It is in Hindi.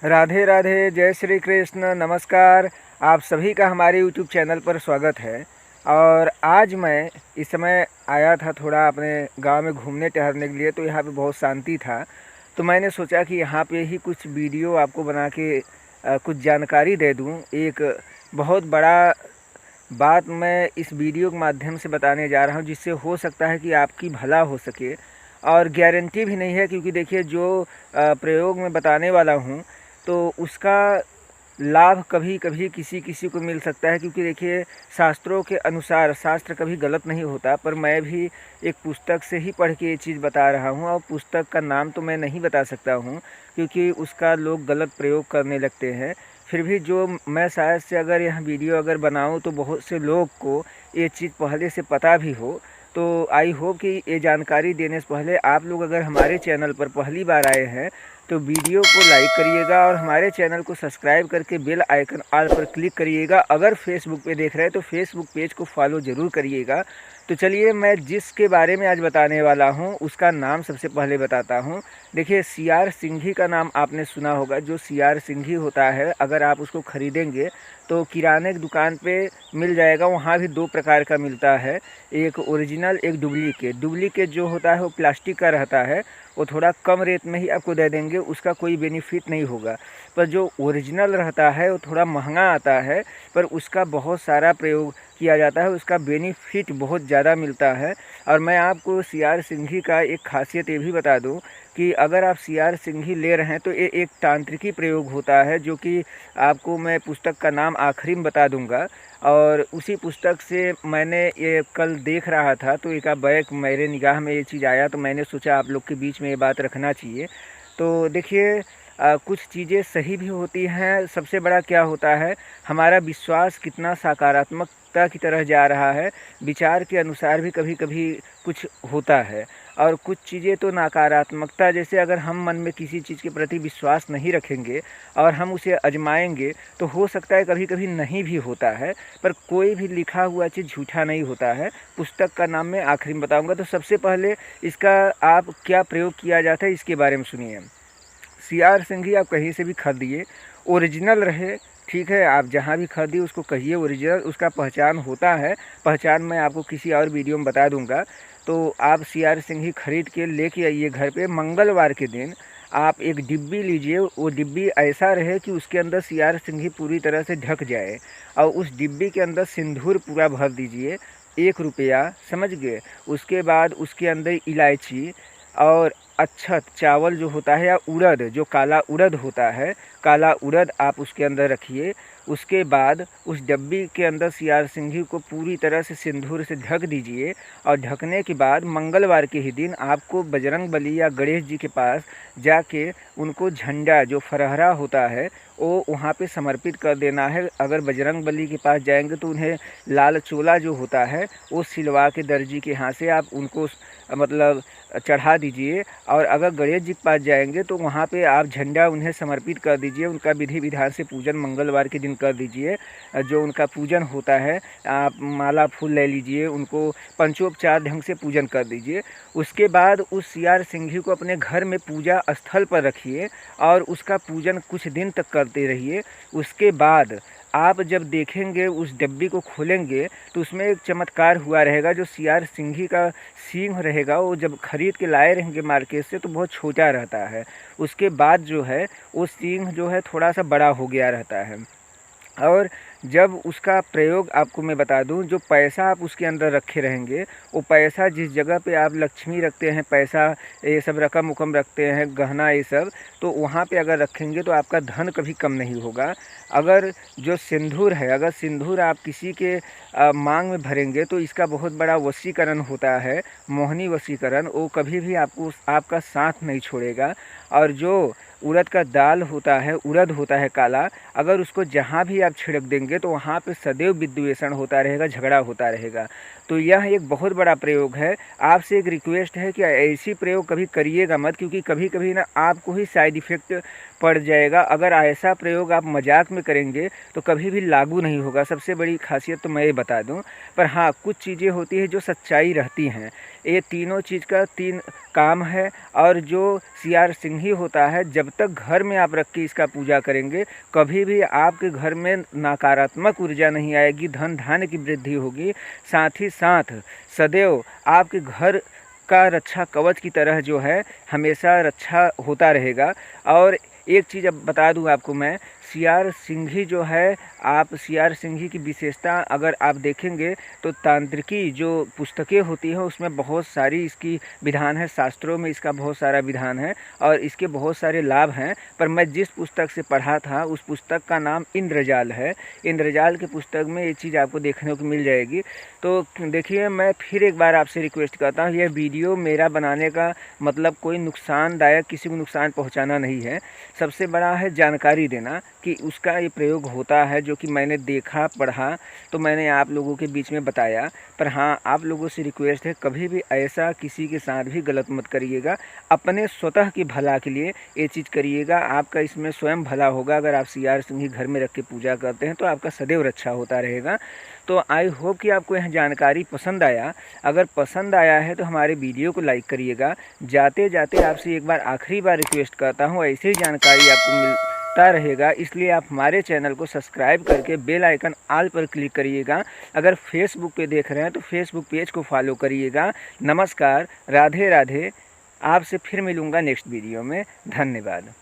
राधे राधे, जय श्री कृष्ण, नमस्कार। आप सभी का हमारे यूट्यूब चैनल पर स्वागत है। और आज मैं इस समय आया था थोड़ा अपने गांव में घूमने टहलने के लिए, तो यहाँ पे बहुत शांति था। तो मैंने सोचा कि यहाँ पे ही कुछ वीडियो आपको बना के कुछ जानकारी दे दूँ। एक बहुत बड़ा बात मैं इस वीडियो के माध्यम से बताने जा रहा हूँ, जिससे हो सकता है कि आपकी भला हो सके। और गारंटी भी नहीं है, क्योंकि देखिए जो प्रयोग मैं बताने वाला हूँ तो उसका लाभ कभी कभी किसी किसी को मिल सकता है। क्योंकि देखिए शास्त्रों के अनुसार शास्त्र कभी गलत नहीं होता, पर मैं भी एक पुस्तक से ही पढ़ के ये चीज़ बता रहा हूँ। और पुस्तक का नाम तो मैं नहीं बता सकता हूँ, क्योंकि उसका लोग गलत प्रयोग करने लगते हैं। फिर भी जो मैं शायद से अगर यह वीडियो अगर बनाऊँ तो बहुत से लोग को ये चीज़ पहले से पता भी हो। तो आई होप कि ये जानकारी देने से पहले आप लोग अगर हमारे चैनल पर पहली बार आए हैं तो वीडियो को लाइक करिएगा और हमारे चैनल को सब्सक्राइब करके बेल आइकन ऑल पर क्लिक करिएगा। अगर फेसबुक पे देख रहे हैं तो फेसबुक पेज को फॉलो ज़रूर करिएगा। तो चलिए, मैं जिसके बारे में आज बताने वाला हूँ उसका नाम सबसे पहले बताता हूँ। देखिए, सीआर सिंघी का नाम आपने सुना होगा। जो सीआर सिंघी होता है, अगर आप उसको ख़रीदेंगे तो किराने की दुकान पे मिल जाएगा। वहाँ भी दो प्रकार का मिलता है, एक ओरिजिनल, एक डुप्लीकेट। डुप्लीकेट जो होता है वो प्लास्टिक का रहता है, वो थोड़ा कम रेट में ही आपको दे देंगे, उसका कोई बेनिफिट नहीं होगा। पर जो ओरिजिनल रहता है वो थोड़ा महंगा आता है, पर उसका बहुत सारा प्रयोग किया जाता है, उसका बेनिफिट बहुत ज़्यादा मिलता है। और मैं आपको सीआर सिंघी का एक खासियत ये भी बता दूं कि अगर आप सीआर सिंघी ले रहे हैं तो ये एक तांत्रिकी प्रयोग होता है, जो कि आपको मैं पुस्तक का नाम आखिरी में बता दूंगा। और उसी पुस्तक से मैंने ये कल देख रहा था तो एक बैक मेरे निगाह में ये चीज़ आया, तो मैंने सोचा आप लोग के बीच में ये बात रखना चाहिए। तो देखिए, कुछ चीज़ें सही भी होती हैं। सबसे बड़ा क्या होता है, हमारा विश्वास कितना सकारात्मकता की तरह जा रहा है। विचार के अनुसार भी कभी कभी कुछ होता है। और कुछ चीज़ें तो नकारात्मकता, जैसे अगर हम मन में किसी चीज़ के प्रति विश्वास नहीं रखेंगे और हम उसे आजमाएंगे तो हो सकता है कभी कभी नहीं भी होता है। पर कोई भी लिखा हुआ चीज़ झूठा नहीं होता है। पुस्तक का नाम मैं आखिरी में बताऊंगा। तो सबसे पहले इसका आप क्या प्रयोग किया जाता है इसके बारे में सुनिए। सीआर सिंघी आप कहीं से भी खरीदिए, ओरिजिनल रहे, ठीक है। आप जहाँ भी खरीदिए उसको कहिए ओरिजिनल, उसका पहचान होता है। पहचान मैं आपको किसी और वीडियो में बता दूंगा। तो आप सीआर सिंघी खरीद के लेके आइए घर पे। मंगलवार के दिन आप एक डिब्बी लीजिए, वो डिब्बी ऐसा रहे कि उसके अंदर सीआर सिंघी पूरी तरह से ढक जाए। और उस डिब्बी के अंदर सिंदूर पूरा भर दीजिए, 1 रुपया, समझ गए। उसके बाद उसके अंदर इलायची और अक्षत चावल जो होता है, या उड़द, जो काला उड़द होता है, काला उड़द आप उसके अंदर रखिए। उसके बाद उस डब्बी के अंदर सीआर सिंघी को पूरी तरह से सिंदूर से ढक दीजिए। और ढकने के बाद मंगलवार के ही दिन आपको बजरंग बली या गणेश जी के पास जाके उनको झंडा जो फरहरा होता है वो वहाँ पे समर्पित कर देना है। अगर बजरंग बली के पास जाएंगे तो उन्हें लाल चोला जो होता है वो सिलवा के दर्जी के यहाँ से आप उनको मतलब चढ़ा दीजिए। और अगर गणेश जी के पास जाएंगे तो वहाँ पे आप झंडा उन्हें समर्पित कर दीजिए। उनका विधि विधान से पूजन मंगलवार के दिन कर दीजिए। जो उनका पूजन होता है, आप माला फूल ले लीजिए, उनको पंचोपचार ढंग से पूजन कर दीजिए। उसके बाद उस सीआर सिंघी को अपने घर में पूजा स्थल पर रखिए और उसका पूजन कुछ दिन तक करते रहिए। उसके बाद आप जब देखेंगे, उस डब्बी को खोलेंगे तो उसमें एक चमत्कार हुआ रहेगा। जो सीआर सिंघी का सींग रहेगा वो जब खरीद के लाए रहेंगे मार्केट से तो बहुत छोटा रहता है। उसके बाद जो है वो सींग जो है थोड़ा सा बड़ा हो गया रहता है। और जब उसका प्रयोग आपको मैं बता दूं, जो पैसा आप उसके अंदर रखे रहेंगे, वो पैसा जिस जगह पे आप लक्ष्मी रखते हैं, पैसा ये सब रकम उकम रखते हैं, गहना ये सब, तो वहाँ पे अगर रखेंगे तो आपका धन कभी कम नहीं होगा। अगर जो सिंदूर है, अगर सिंदूर आप किसी के मांग में भरेंगे तो इसका बहुत बड़ा वशीकरण होता है, मोहनी वशीकरण। वो कभी भी आपको आपका साथ नहीं छोड़ेगा। और जो उड़द का दाल होता है, उड़द होता है काला, अगर उसको जहाँ भी आप छिड़क देंगे तो वहाँ पे सदैव विद्वेषण होता रहेगा, झगड़ा होता रहेगा। तो यह एक बहुत बड़ा प्रयोग है। आपसे एक रिक्वेस्ट है कि ऐसी प्रयोग कभी करिएगा मत, क्योंकि कभी कभी ना आपको ही साइड इफ़ेक्ट पड़ जाएगा। अगर ऐसा प्रयोग आप मजाक में करेंगे तो कभी भी लागू नहीं होगा। सबसे बड़ी खासियत तो मैं ये बता दूं। पर हाँ, कुछ चीज़ें होती है जो सच्चाई रहती हैं। ये तीनों चीज़ का तीन काम है। और जो सीआर सिंह सिंही होता है, जब तक घर में आप रख के इसका पूजा करेंगे कभी भी आपके घर में नकारात्मक ऊर्जा नहीं आएगी, धन धान्य की वृद्धि होगी। साथ ही साथ सदैव आपके घर का रक्षा कवच की तरह जो है हमेशा रक्षा होता रहेगा। और एक चीज़ अब बता दूं आपको मैं, सियार सिंही जो है, आप सियार सिंही की विशेषता अगर आप देखेंगे तो तांत्रिकी जो पुस्तकें होती हैं उसमें बहुत सारी इसकी विधान है, शास्त्रों में इसका बहुत सारा विधान है और इसके बहुत सारे लाभ हैं। पर मैं जिस पुस्तक से पढ़ा था उस पुस्तक का नाम इंद्रजाल है। इंद्रजाल के पुस्तक में ये चीज़ आपको देखने को मिल जाएगी। तो देखिए, मैं फिर एक बार आपसे रिक्वेस्ट करता हूँ, यह वीडियो मेरा बनाने का मतलब कोई नुकसानदायक, किसी को नुकसान पहुँचाना नहीं है। सबसे बड़ा है जानकारी देना कि उसका ये प्रयोग होता है, जो कि मैंने देखा पढ़ा तो मैंने आप लोगों के बीच में बताया। पर हाँ, आप लोगों से रिक्वेस्ट है कभी भी ऐसा किसी के साथ भी गलत मत करिएगा, अपने स्वतः की भला के लिए ये चीज़ करिएगा। आपका इसमें स्वयं भला होगा। अगर आप सियार सिंही घर में रख के पूजा करते हैं तो आपका सदैव रक्षा होता रहेगा। तो आई होप कि आपको यह जानकारी पसंद आया। अगर पसंद आया है तो हमारे वीडियो को लाइक करिएगा। जाते जाते आपसे एक बार आखिरी बार रिक्वेस्ट करता हूँ, ऐसी जानकारी आपको मिलता रहेगा, इसलिए आप हमारे चैनल को सब्सक्राइब करके बेल आइकन ऑल पर क्लिक करिएगा। अगर फेसबुक पे देख रहे हैं तो फेसबुक पेज को फॉलो करिएगा। नमस्कार, राधे राधे। आपसे फिर मिलूँगा नेक्स्ट वीडियो में। धन्यवाद।